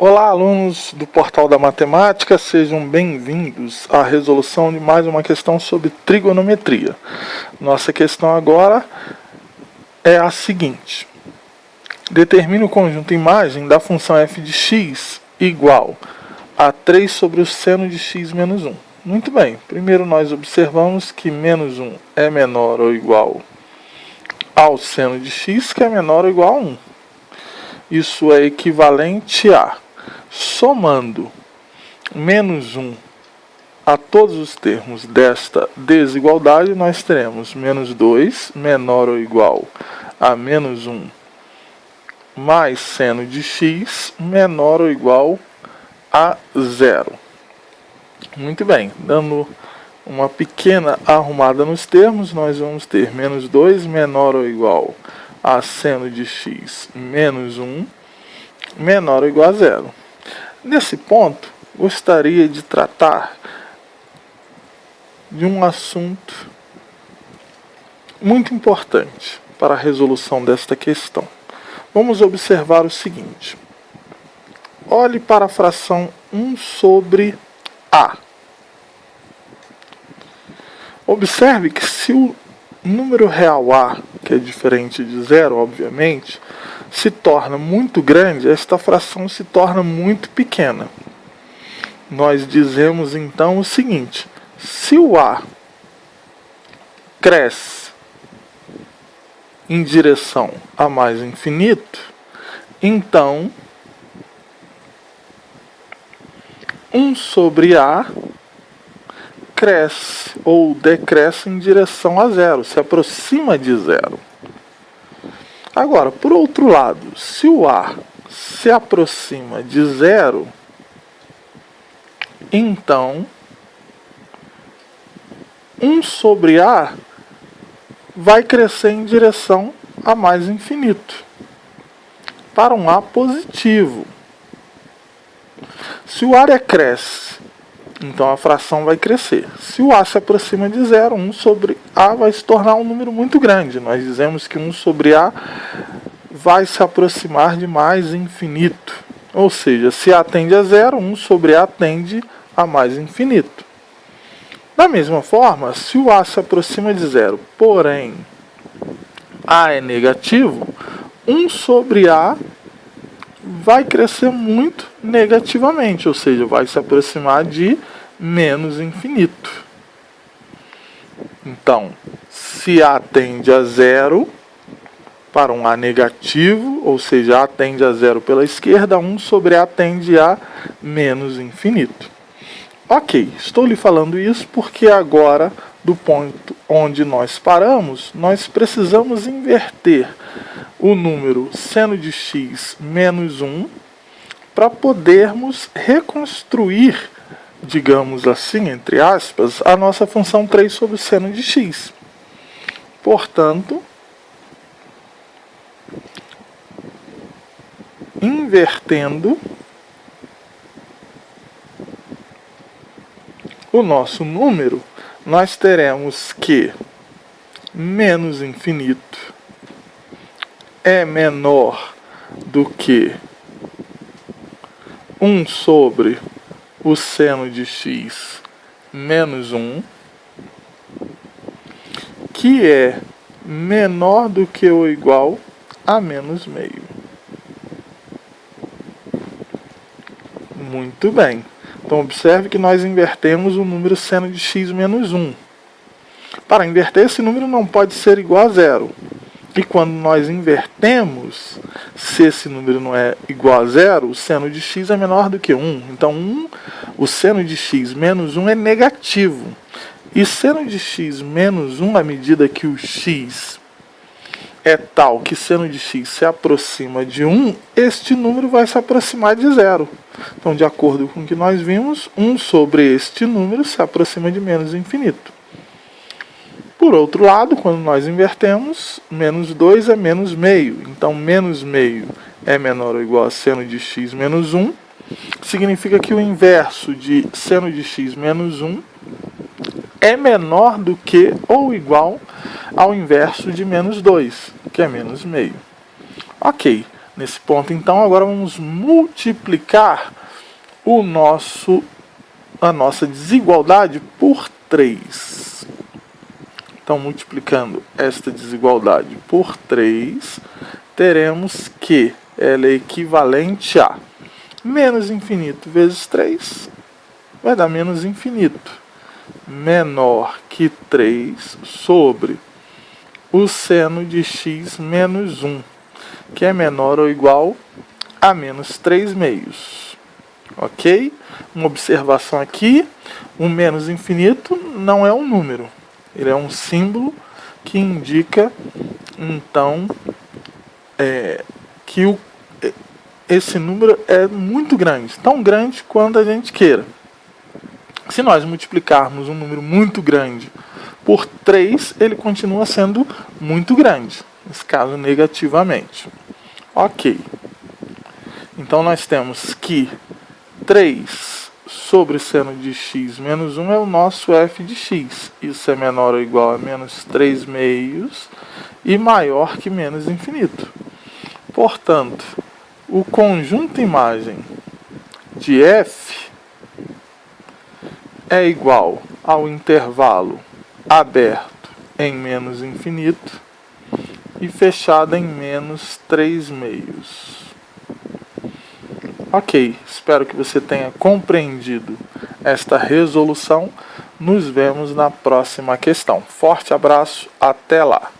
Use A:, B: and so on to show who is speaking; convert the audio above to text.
A: Olá, alunos do Portal da Matemática, sejam bem-vindos à resolução de mais uma questão sobre trigonometria. Nossa questão agora é a seguinte: determine o conjunto imagem da função f de x igual a 3 sobre o seno de x menos 1. Muito bem, primeiro nós observamos que menos 1 é menor ou igual ao seno de x, que é menor ou igual a 1. Isso é equivalente a, somando menos 1 a todos os termos desta desigualdade, nós teremos menos 2 menor ou igual a menos 1 mais seno de x menor ou igual a 0. Muito bem, dando uma pequena arrumada nos termos, nós vamos ter menos 2 menor ou igual a seno de x menos 1 menor ou igual a 0. Nesse ponto, gostaria de tratar de um assunto muito importante para a resolução desta questão. Vamos observar o seguinte: olhe para a fração 1 sobre a. Observe que se o número real a, que é diferente de 0, obviamente, se torna muito grande, esta fração se torna muito pequena. Nós dizemos então o seguinte: se o a cresce em direção a mais infinito, então 1 sobre a cresce ou decresce em direção a 0, se aproxima de 0. Agora, por outro lado, se o a se aproxima de 0, então 1 sobre a vai crescer em direção a mais infinito, para um a positivo. Se o a decresce, então a fração vai crescer. Se o a se aproxima de 0, 1 sobre a vai se tornar um número muito grande. Nós dizemos que 1 sobre a vai se aproximar de mais infinito. Ou seja, se a tende a 0, 1 sobre a tende a mais infinito. Da mesma forma, se o a se aproxima de 0, porém a é negativo, 1 sobre a vai crescer muito negativamente, ou seja, vai se aproximar de menos infinito. Então, se a tende a 0 para um a negativo, ou seja, a tende a 0 pela esquerda, 1 sobre a tende a menos infinito. Ok, estou lhe falando isso porque agora, do ponto onde nós paramos, nós precisamos inverter o número seno de x menos 1 para podermos reconstruir, digamos assim, entre aspas, a nossa função 3 sobre o seno de x. Portanto, invertendo o nosso número, nós teremos que menos infinito é menor do que 1 sobre o seno de x menos 1, que é menor do que ou igual a menos meio. Muito bem. Então observe que nós invertemos o número seno de x menos 1. Para inverter, esse número não pode ser igual a 0. E quando nós invertemos, se esse número não é igual a 0, o seno de x é menor do que 1. Então o seno de x menos 1 é negativo. E seno de x menos 1, à medida que o x é tal que seno de x se aproxima de 1, este número vai se aproximar de 0. Então, de acordo com o que nós vimos, 1 sobre este número se aproxima de menos infinito. Por outro lado, quando nós invertemos, menos 2 é menos meio. Então, menos meio é menor ou igual a seno de x menos 1. Significa que o inverso de seno de x menos 1 é menor do que ou igual ao inverso de menos 2, que é menos meio. Ok, Nesse ponto, então, agora vamos multiplicar a nossa desigualdade por 3. Então, multiplicando esta desigualdade por 3, teremos que ela é equivalente a menos infinito vezes 3, vai dar menos infinito, menor que 3 sobre o seno de x menos 1, que é menor ou igual a menos 3 meios. Ok? Uma observação aqui, o menos infinito não é um número, ele é um símbolo que indica, então, que esse número é muito grande, tão grande quanto a gente queira. Se nós multiplicarmos um número muito grande por 3, ele continua sendo muito grande, nesse caso negativamente. Ok. Então nós temos que 3 sobre seno de x menos 1 é o nosso f de x. Isso é menor ou igual a menos 3 meios e maior que menos infinito. Portanto, o conjunto imagem de f é igual ao intervalo aberto em menos infinito e fechado em menos 3 meios. Ok, espero que você tenha compreendido esta resolução. Nos vemos na próxima questão. Forte abraço, até lá!